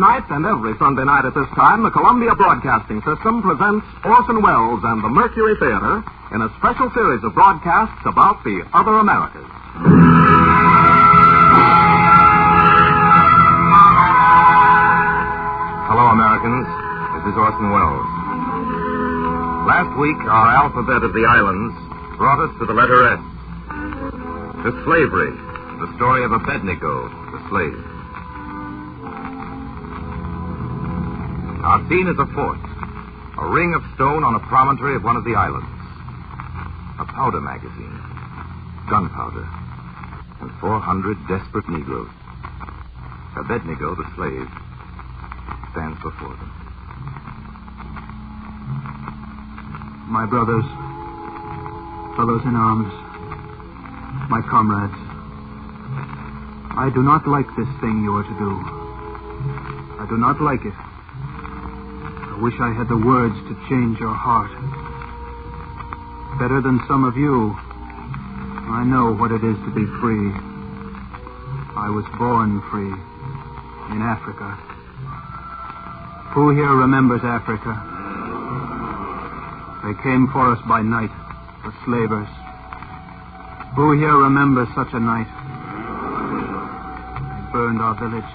Tonight and every Sunday night at this time, the Columbia Broadcasting System presents Orson Welles and the Mercury Theater in a special series of broadcasts about the other Americas. Hello, Americans. This is Orson Welles. Last week, our alphabet of the islands brought us to the letter S. To slavery, the story of Abednego, the slave. Our scene is a fort, a ring of stone on a promontory of one of the islands. A powder magazine, gunpowder, and 400 desperate Negroes. Abednego, the slave, stands before them. My brothers, fellows in arms, my comrades, I do not like this thing you are to do. I do not like it. I wish I had the words to change your heart. Better than some of you, I know what it is to be free. I was born free in Africa. Who here remembers Africa? They came for us by night, the slavers. Who here remembers such a night? They burned our village,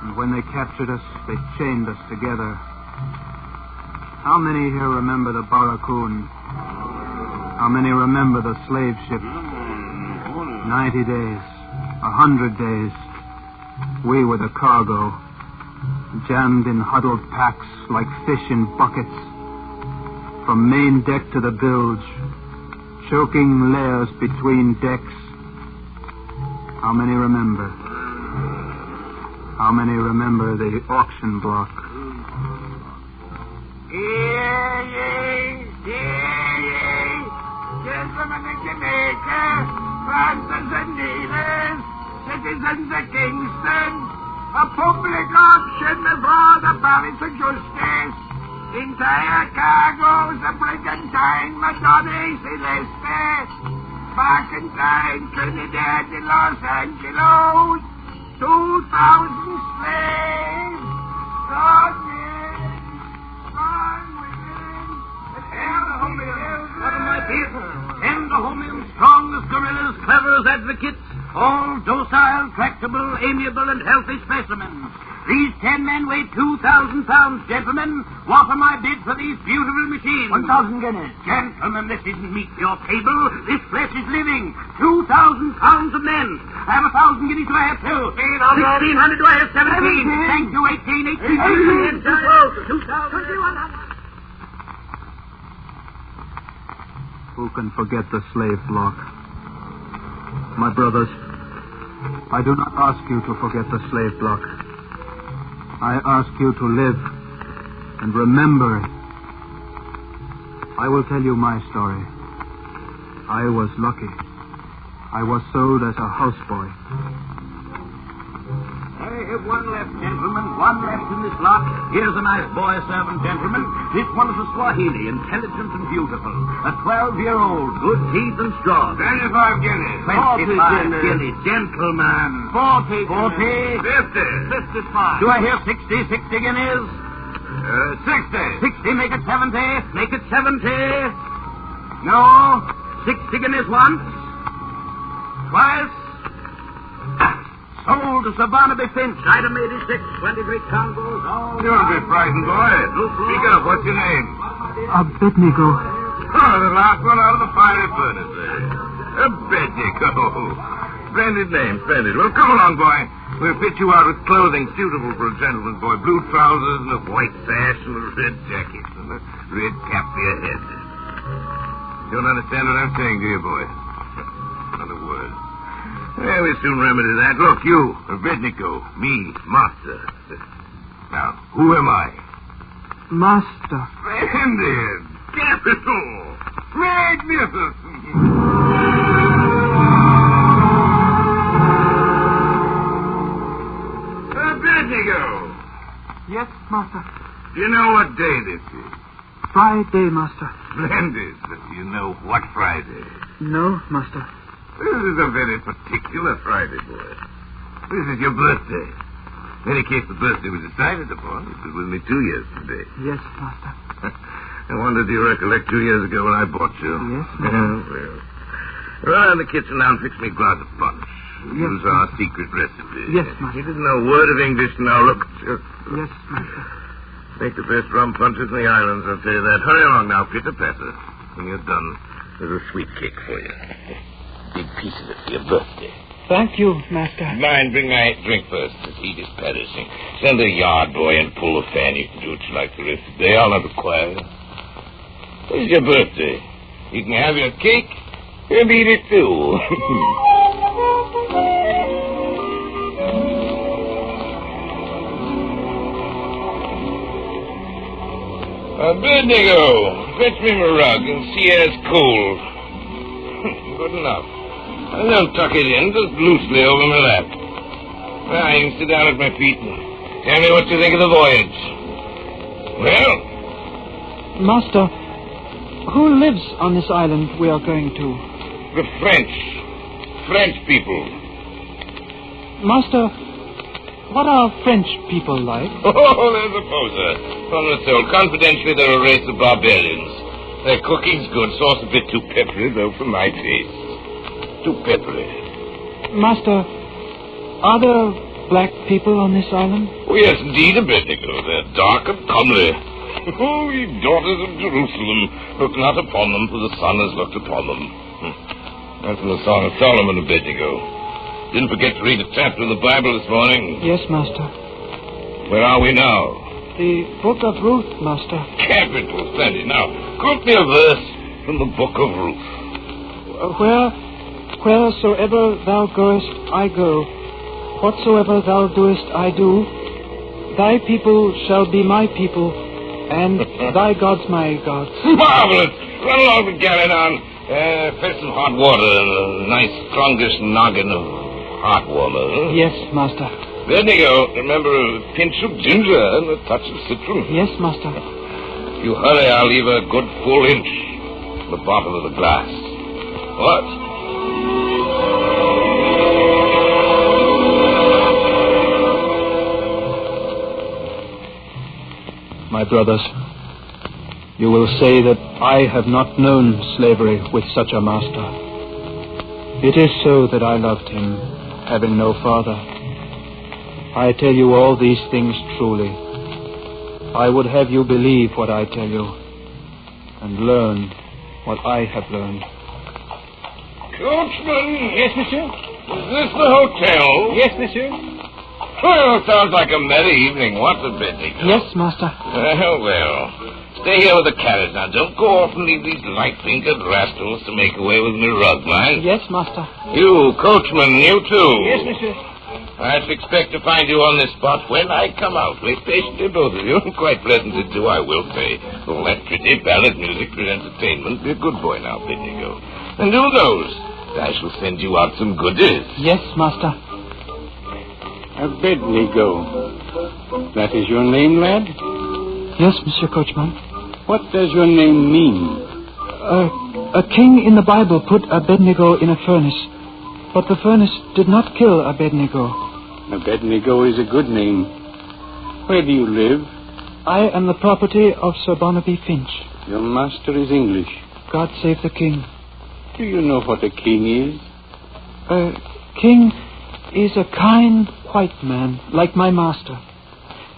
and when they captured us, they chained us together. How many here remember the Barracoon? How many remember the slave ship? 90 days, 100 days. We were the cargo, jammed in huddled packs like fish in buckets. From main deck to the bilge, choking layers between decks. How many remember? How many remember the auction block? Hear ye, gentlemen of Jamaica, planters and dealers, citizens of Kingston, a public auction before the Palace of Justice. Entire cargoes of brigantine Madonna Celeste, Barkentine, Trinidad and Los Angeles, 2,000 slaves, strong men, strong women, Endahomium, strong as gorillas, clever as advocates, all docile, tractable, amiable, and healthy specimens. These 10 men weigh 2,000 pounds, gentlemen. What am I bid for these beautiful machines? 1,000 guineas. Gentlemen, this isn't meat for your table. This flesh is living. 2,000 pounds of men. I have 1,000 guineas. Do I have two? 1,600. Do I have 17? Thank you. 18. 2,000. Who can forget the slave block? My brothers, I do not ask you to forget the slave block. I ask you to live and remember it. I will tell you my story. I was lucky. I was sold as a houseboy. I have one left, gentlemen. One left in this lot. Here's a nice boy servant, gentlemen. This one is a Swahili, intelligent and beautiful. A 12-year-old, good teeth and strong. 25 guineas. 25 guineas. Gentlemen. 40. 50. 55. Do I hear 60? 60 guineas? 60. 60, make it 70. Make it 70. No. 60 guineas once. Twice. Sold to Sir Barnaby Finch. Item 86, 23 Congos. All You're a bit frightened, boy. Speak up. What's your name? Abednego. Oh, the last one out of the fiery furnace, eh? Abednego. Splendid name, splendid. Well, come along, boy. We'll fit you out with clothing suitable for a gentleman's boy. Blue trousers and a white sash and a red jacket and a red cap for your head. Don't understand what I'm saying, do you, boy? Not a word. Well, we'll soon remedy that. Look, you, Abednego, me, master. Now, who am I? Master. Splendid. Capital. Magnificent. Abednego. Yes, master. Do you know what day this is? Friday, master. Splendid. You know what Friday? No, master. This is a very particular Friday, boy. This is your birthday. In any case, the birthday was decided upon. It was with me 2 years today. Yes, Master. I wonder, do you recollect 2 years ago when I bought you? Yes, Master. Well. Run in the kitchen now and fix me a glass of punch. Yes, Use our secret recipe. Yes, Master. He didn't know a word of English, and now look at you. Yes, Master. Make the best rum punches in the islands, I'll tell you that. Hurry along now, pitter-patter. When you're done, there's a sweet cake for you. Big piece of it for your birthday. Thank you, Master. Mind, bring my drink first. This heat is perishing. Send a yard boy and pull the fan. You can do what you like the rest of the day. I'll not require you. It's your birthday. You can have your cake and eat it too. Abednego, fetch me my rug and see it's cold. Good enough. I don't tuck it in, just loosely over my lap. Now, you can sit down at my feet and tell me what you think of the voyage. Well? Master, who lives on this island we are going to? The French. French people. Master, what are French people like? Oh, there's a poser. From the soul. Confidentially, they're a race of barbarians. Their cooking's good. Sauce a bit too peppery, though, for my taste. Too peppery. Master, are there black people on this island? Oh, yes, indeed, Abednego. They're dark and comely. Oh, ye daughters of Jerusalem, look not upon them, for the sun has looked upon them. That's from the Song of Solomon, Abednego. Didn't forget to read a chapter of the Bible this morning. Yes, Master. Where are we now? The Book of Ruth, Master. Capital, splendid. Now, quote me a verse from the Book of Ruth. Wheresoever thou goest, I go. Whatsoever thou doest, I do. Thy people shall be my people, and thy gods my gods. Marvelous! Run along the galley now. Fetch some hot water and a nice strongish noggin of hot water. Yes, Master. Abednego, remember a pinch of ginger and a touch of citron. Yes, Master. If you hurry, I'll leave a good full inch at the bottom of the glass. What? My brothers, you will say that I have not known slavery with such a master. It is so that I loved him, having no father. I tell you all these things truly. I would have you believe what I tell you, and learn what I have learned. Coachman! Yes, monsieur? Is this the hotel? Yes, monsieur? Well, sounds like a merry evening. What a Abednego? Yes, master. Well, stay here with the carriage now. Don't go off and leave these light-fingered rascals to make away with me rug, mind? Yes, master. You, coachman, you too. Yes, monsieur. I should expect to find you on this spot when I come out. Wait patiently, both of you. Quite pleasant to do, I will say. All that pretty ballad music for entertainment. Be a good boy now, Abednego. And who knows? I shall send you out some goodies. Yes, master. Abednego. That is your name, lad? Yes, Monsieur Coachman. What does your name mean? A king in the Bible put Abednego in a furnace, but the furnace did not kill Abednego. Abednego is a good name. Where do you live? I am the property of Sir Barnaby Finch. Your master is English. God save the king. Do you know what a king is? A king is a kind white man, like my master.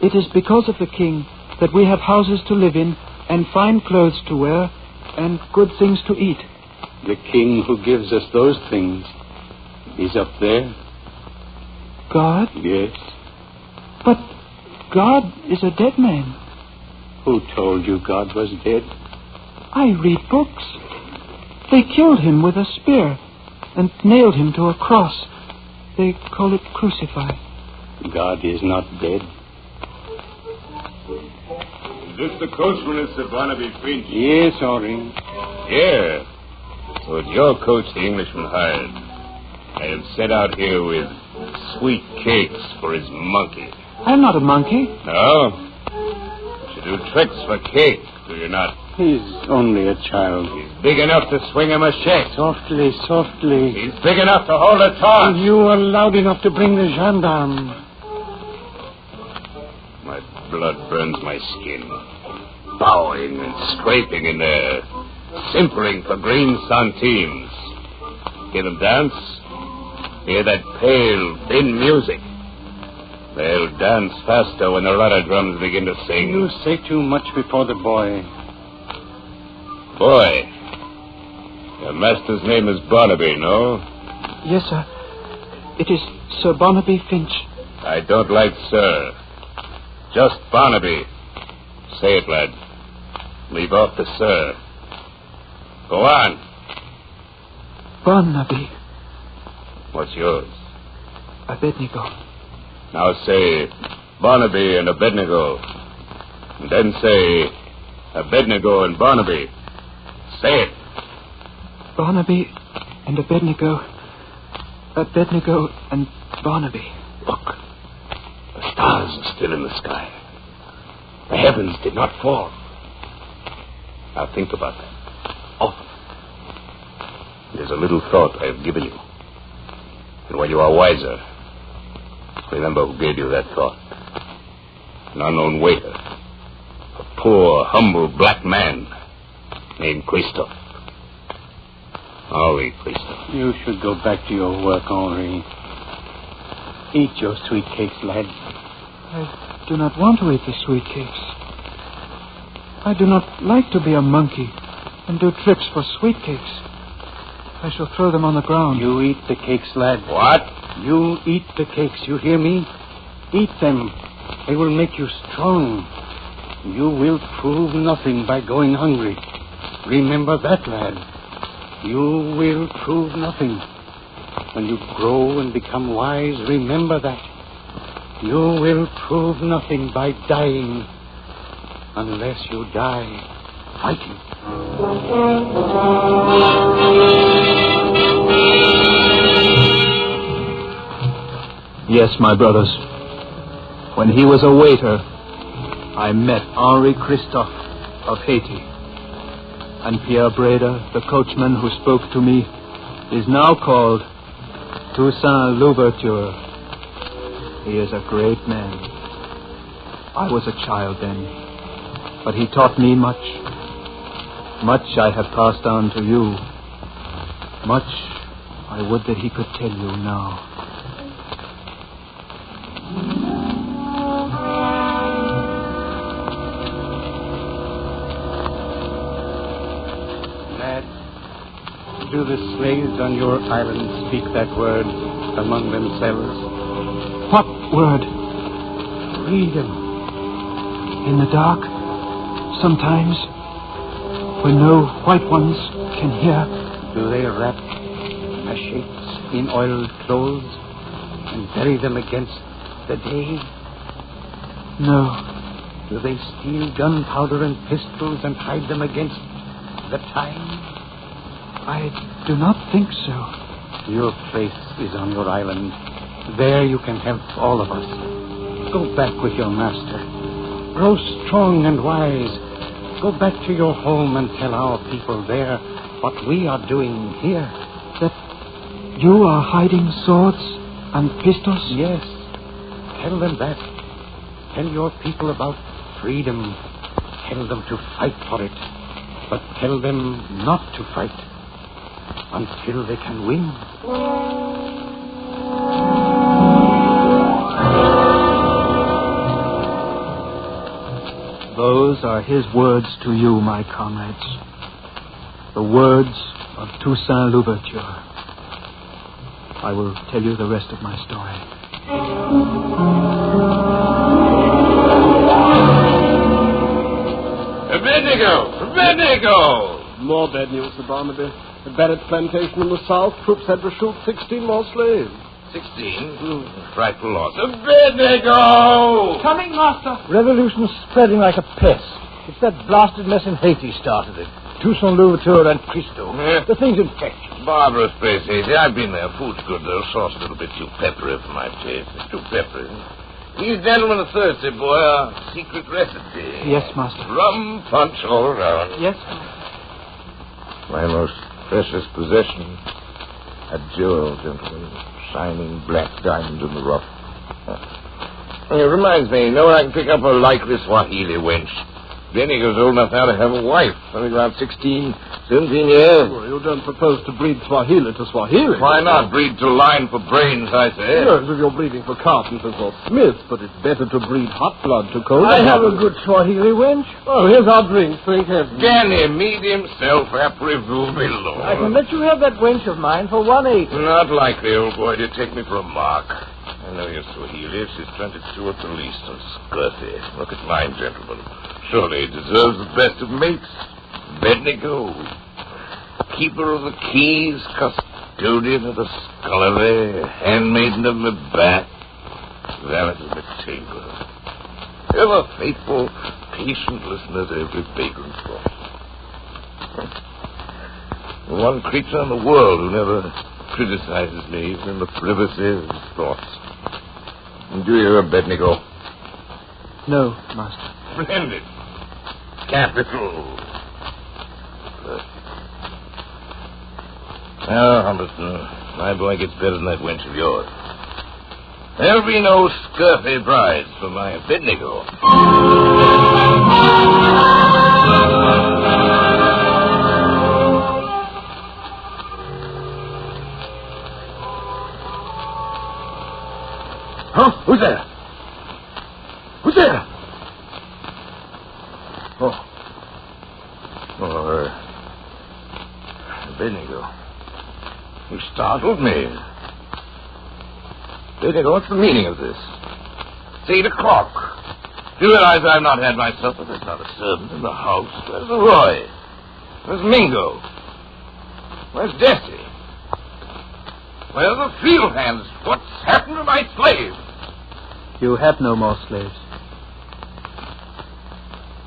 It is because of the king that we have houses to live in, and fine clothes to wear, and good things to eat. The king who gives us those things is up there. God? Yes. But God is a dead man. Who told you God was dead? I read books. They killed him with a spear and nailed him to a cross. They call it crucify. God is not dead. Is this the coachman of Sir Barnaby Finch? Yes, Henri. Yeah. So it's your coach the Englishman hired. I have set out here with sweet cakes for his monkey. I'm not a monkey. No? You do tricks for cake, do you not? He's only a child. He's big enough to swing a machete. Softly, softly. He's big enough to hold a torch. You are loud enough to bring the gendarme. blood burns my skin. Bowing and scraping in there, simpering for green centimes. Hear them dance? Hear that pale, thin music? They'll dance faster when the rudder drums begin to sing. You say too much before the boy. Boy, your master's name is Barnaby, no? Yes, sir. It is Sir Barnaby Finch. I don't like sir. Just Barnaby. Say it, lad. Leave off the sir. Go on. Barnaby. What's yours? Abednego. Now say Barnaby and Abednego. And then say Abednego and Barnaby. Say it. Barnaby and Abednego. Abednego and Barnaby. Look. The stars are still in the sky. The heavens did not fall. Now think about that. Often. It is a little thought I have given you. And when you are wiser, remember who gave you that thought. An unknown waiter. A poor, humble black man named Christophe. Henri Christophe. You should go back to your work, Henri. Eat your sweet cakes, lad. I do not want to eat the sweet cakes. I do not like to be a monkey and do tricks for sweet cakes. I shall throw them on the ground. You eat the cakes, lad. What? You eat the cakes, you hear me? Eat them. They will make you strong. You will prove nothing by going hungry. Remember that, lad. You will prove nothing. When you grow and become wise, remember that. You will prove nothing by dying unless you die fighting. Yes, my brothers. When he was a waiter, I met Henri Christophe of Haiti. And Pierre Breda, the coachman who spoke to me, is now called Toussaint Louverture. He is a great man. I was a child then, but he taught me much. Much I have passed on to you. Much I would that he could tell you now. Do the slaves on your island speak that word among themselves? What word? Freedom. In the dark, sometimes, when no white ones can hear. Do they wrap machetes in oiled clothes and bury them against the day? No. Do they steal gunpowder and pistols and hide them against the time? I do not think so. Your place is on your island. There you can help all of us. Go back with your master. Grow strong and wise. Go back to your home and tell our people there what we are doing here. That you are hiding swords and pistols? Yes. Tell them that. Tell your people about freedom. Tell them to fight for it. But tell them not to fight until they can win. Those are his words to you, my comrades. The words of Toussaint Louverture. I will tell you the rest of my story. Abednego! Abednego! More bad news, Sir Barnaby. The Barrett plantation in the south, troops had to shoot 16 more slaves. 16? Frightful loss. Abednego! Coming, Master. Revolution's spreading like a pest. It's that blasted mess in Haiti started it. Toussaint Louverture and Christo. Yeah. The thing's infectious. Barbarous place, Haiti. I've been there. Food's good, though. Sauce a little bit too peppery for my taste. It's too peppery. These gentlemen are thirsty, boy. A secret recipe. Yes, Master. Rum punch all around. Yes, My most precious possession. A jewel, gentlemen. Shining black diamond in the rough. It reminds me, you know where I can pick up a likely Swahili wench? Abednego's old enough now to have a wife. Something around 16, 17 years. Well, you don't propose to breed Swahili to Swahili. Why not? Breed to line for brains, I say. Yes, if you're breeding for carpenters or smiths, but it's better to breed hot blood to cold. I have a good Swahili wench. Oh, here's our drink. Drink heavy. Danny, meet himself, approve below. I can let you have that wench of mine for 1/8. Not likely, old boy. You take me for a mark. I know you're Swahili. She's 22 at the least and scruffy. Look at mine, gentlemen. Surely he deserves the best of mates. Abednego, keeper of the keys, custodian of the scullery, handmaiden of my bath, valet of my chamber. Ever faithful, patient listener to every vagrant thought. The one creature in the world who never criticizes me, even in the privacy of his thoughts. Do you, Abednego? No, Master. Splendid. Capital. Now, Humberton, my boy gets better than that wench of yours. There'll be no scurfy brides for my Abednego. Huh? Who's there? Who's there? Abednego. You startled me. Abednego, what's the meaning of this? It's 8 o'clock. Do you realize I've not had my supper? There's not a servant in the house. Where's Roy? Where's Mingo? Where's Desi? Where are the field hands? What's happened to my slaves? You have no more slaves.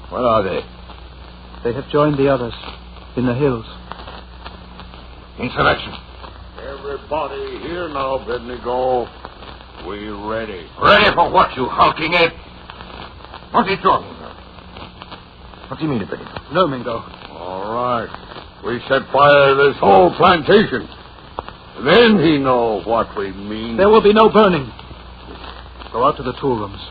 Where are they? They have joined the others in the hills. Insurrection. Everybody here now, Abednego. We ready. Ready for what, you hulking ape? What's he talking about? What do you mean, Abednego? No, Mingo. All right. We set fire to this whole plantation. Then he know what we mean. There will be no burning. Go out to the tool rooms.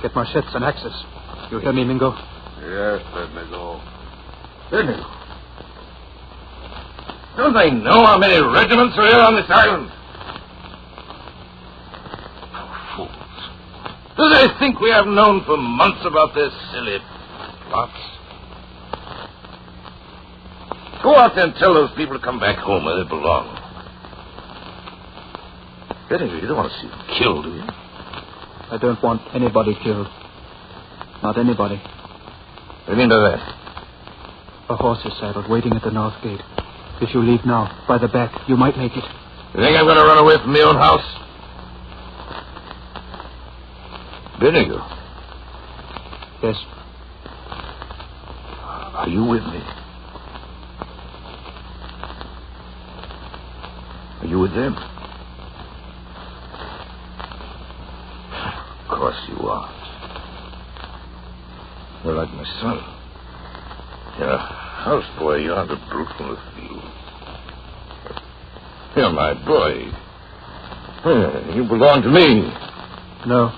Get machetes and axes. You hear me, Mingo? Yes, Abednego. Abednego. Don't they know how many regiments are here on this island? Fools. Do they think we have known for months about their silly plots? Go out there and tell those people to come back home where they belong. Abednego, you don't want to see them killed, do you? I don't want anybody killed. Not anybody. What do you mean by that? A horse is saddled, waiting at the north gate. If you leave now, by the back, you might make it. You think I'm going to run away from my own house? Abednego. Yes. Are you with me? Are you with them? Of course you are. You're like my son. You're a houseboy. You aren't a brute from the field. You're my boy. You belong to me. No.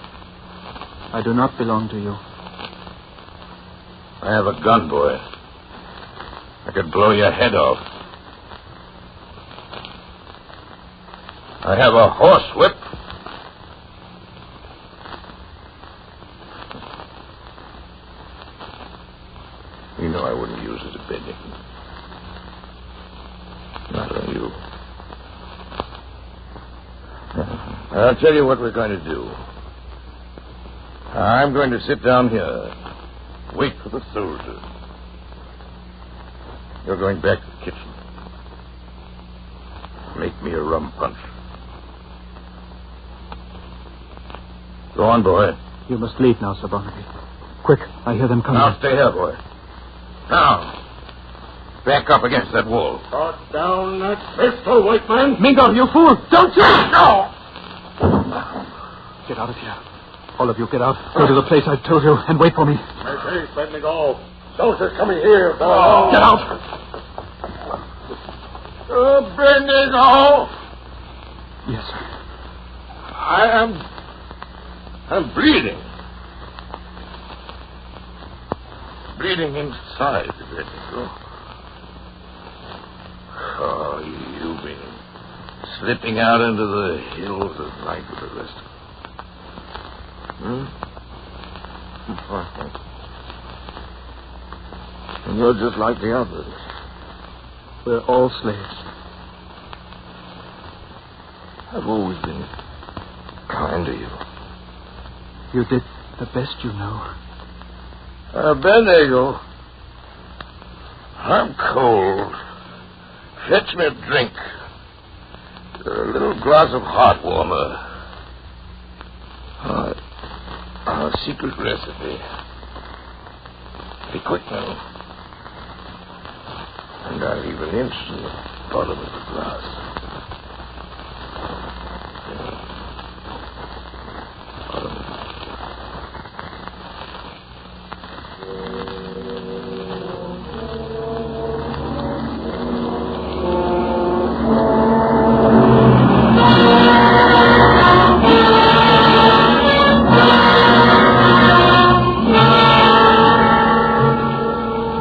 I do not belong to you. I have a gun, boy. I could blow your head off. I have a horsewhip. You know I wouldn't use it, Abednego. Not on you. I'll tell you what we're going to do. I'm going to sit down here. Wait for the soldiers. You're going back to the kitchen. Make me a rum punch. Go on, boy. You must leave now, Sir Barnaby. Quick, I hear them coming. Now stay here, boy. Now, back up against that wall. Put down that pistol, white man. Mingo, you fool! Don't you? No! Get out of here. All of you, get out. Go to the place I've told you and wait for me. Make haste, Abednego. Soldiers coming here. Go on. Get out! Abednego! Yes, sir. I am I'm bleeding. Bleeding inside, Abednego. Oh, you've been slipping out into the hills at night with the rest of them. And you're just like the others. We're all slaves. I've always been kind to you. You did the best you know. Abednego, I'm cold. Fetch me a drink. A little glass of hot warmer. Our secret recipe. Be quick now. And I'll leave an inch in the bottom of the glass.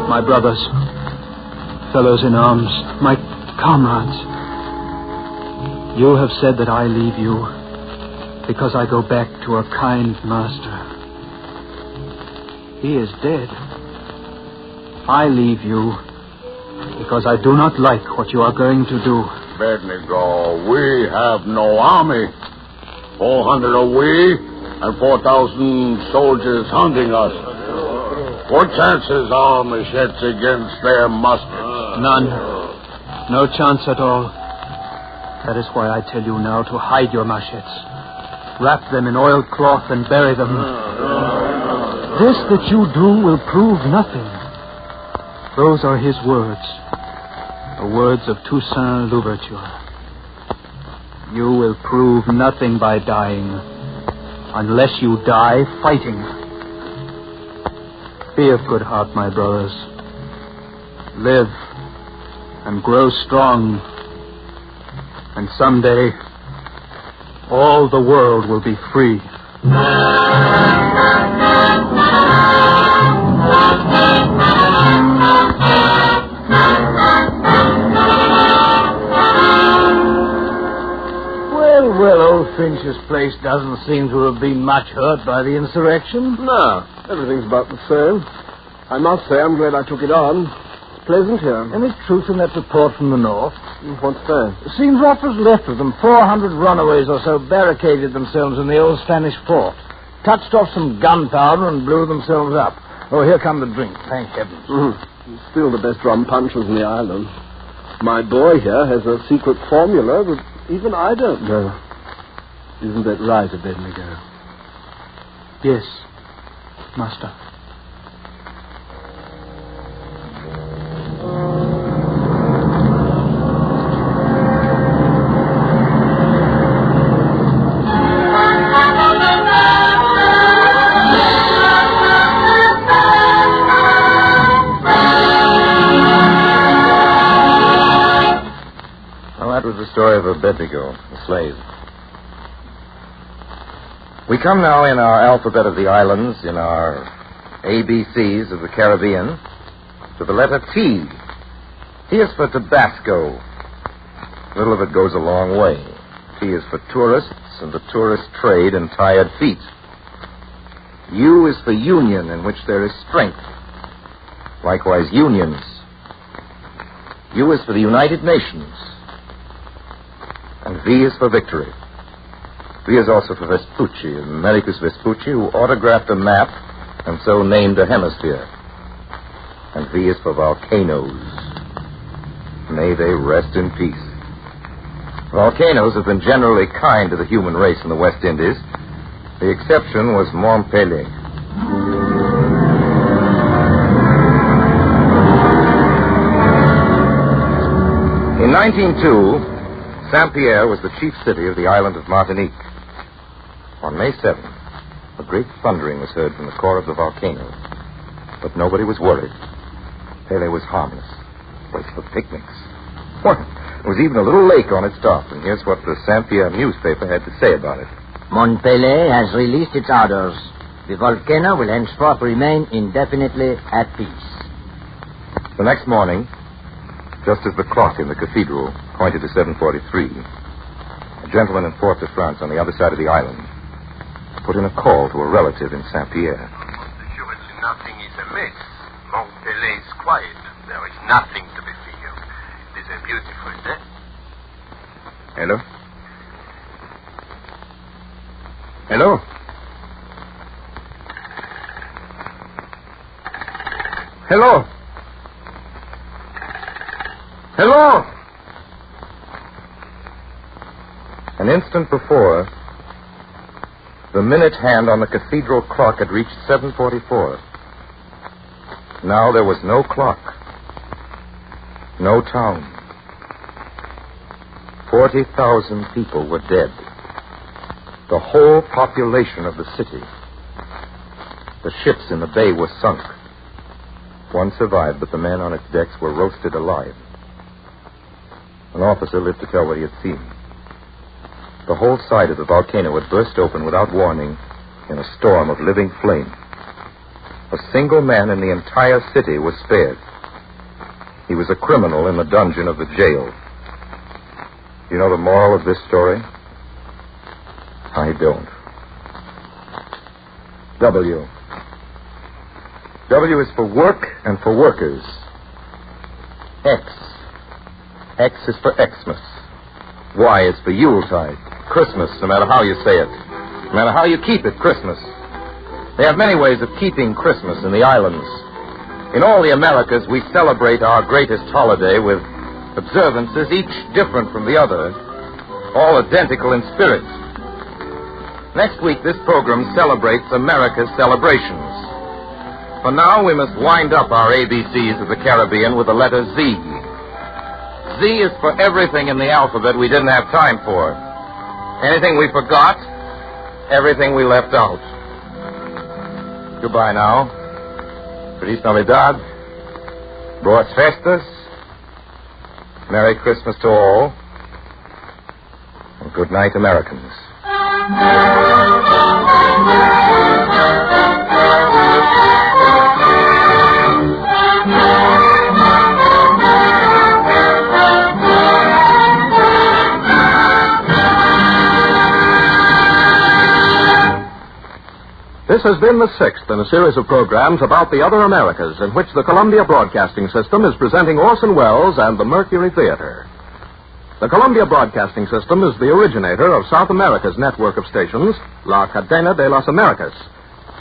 My brothers, fellows in arms, my comrades, you have said that I leave you because I go back to a kind master. He is dead. I leave you because I do not like what you are going to do. Abednego, we have no army. 400 are we, and 4,000 soldiers hunting us. What chances are machetes against their muskets? None. No chance at all. That is why I tell you now to hide your machetes. Wrap them in oilcloth and bury them. This that you do will prove nothing. Those are his words. The words of Toussaint Louverture. You will prove nothing by dying, unless you die fighting. Be of good heart, my brothers. Live and grow strong. And someday, all the world will be free. Well, old Finch's place doesn't seem to have been much hurt by the insurrection. No, everything's about the same. I must say I'm glad I took it on. It's pleasant here. Any truth in that report from the north? What's that? It seems what was left of them, 400 runaways or so, barricaded themselves in the old Spanish fort, touched off some gunpowder and blew themselves up. Oh, here come the drink, thank heavens. Still the best rum punchers in the island. My boy here has a secret formula that even I don't know. Isn't that right, Abednego? Yes, master. Well, that was the story of Abednego, the slave. We come now in our alphabet of the islands, in our ABCs of the Caribbean, to the letter T. T is for Tabasco. Little of it goes a long way. T is for tourists and the tourist trade in tired feet. U is for union, in which there is strength. Likewise, unions. U is for the United Nations. And V is for victory. V is also for Vespucci, Americus Vespucci, who autographed a map and so named a hemisphere. And V is for volcanoes. May they rest in peace. Volcanoes have been generally kind to the human race in the West Indies. The exception was Montpellier. In 1902, Saint-Pierre was the chief city of the island of Martinique. On May 7th, a great thundering was heard from the core of the volcano. But nobody was worried. Pele was harmless. Place for picnics. What? There was even a little lake on its top, and here's what the Saint-Pierre newspaper had to say about it. Montpellier has released its orders. The volcano will henceforth remain indefinitely at peace. The next morning, just as the clock in the cathedral pointed to 7:43, a gentleman in Fort-de-France on the other side of the island put in a call to a relative in Saint-Pierre. Assuredly nothing is amiss. Montpellier is quiet. There is nothing to be feared. It is a beautiful day. Hello? Hello? Hello? Hello? An instant before, the minute hand on the cathedral clock had reached 7:44. Now there was no clock, no town. 40,000 people were dead. The whole population of the city. The ships in the bay were sunk. One survived, but the men on its decks were roasted alive. An officer lived to tell what he had seen. The whole side of the volcano had burst open without warning in a storm of living flame. A single man in the entire city was spared. He was a criminal in the dungeon of the jail. You know the moral of this story? I don't. W. W is for work and for workers. X. X is for Xmas. Y is for Yuletide. Christmas, no matter how you say it. No matter how you keep it, Christmas. They have many ways of keeping Christmas in the islands. In all the Americas, we celebrate our greatest holiday with observances, each different from the other, all identical in spirit. Next week, this program celebrates America's celebrations. For now, we must wind up our ABCs of the Caribbean with the letter Z. Z is for everything in the alphabet we didn't have time for. Anything we forgot, everything we left out. Goodbye now. Feliz Navidad. Boas festas. Merry Christmas to all. And good night, Americans. This has been the sixth in a series of programs about the other Americas in which the Columbia Broadcasting System is presenting Orson Welles and the Mercury Theater. The Columbia Broadcasting System is the originator of South America's network of stations, La Cadena de las Americas.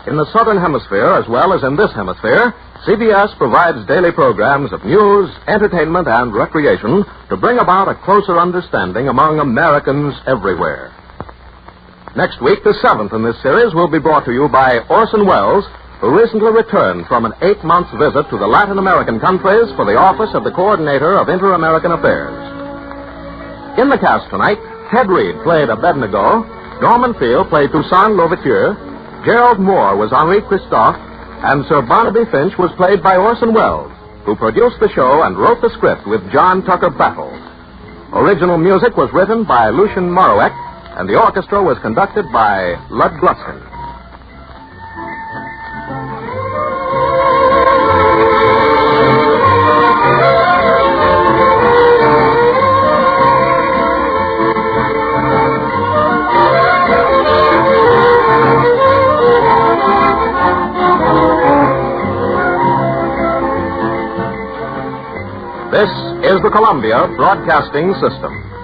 In the Southern Hemisphere, as well as in this hemisphere, CBS provides daily programs of news, entertainment, and recreation to bring about a closer understanding among Americans everywhere. Next week, the seventh in this series, will be brought to you by Orson Welles, who recently returned from an 8-month visit to the Latin American countries for the office of the Coordinator of Inter-American Affairs. In the cast tonight, Ted Reed played Abednego, Norman Field played Toussaint Louverture, Gerald Moore was Henri Christophe, and Sir Barnaby Finch was played by Orson Welles, who produced the show and wrote the script with John Tucker Battle. Original music was written by Lucien Moraweck, and the orchestra was conducted by Lud Gluskin. This is the Columbia Broadcasting System.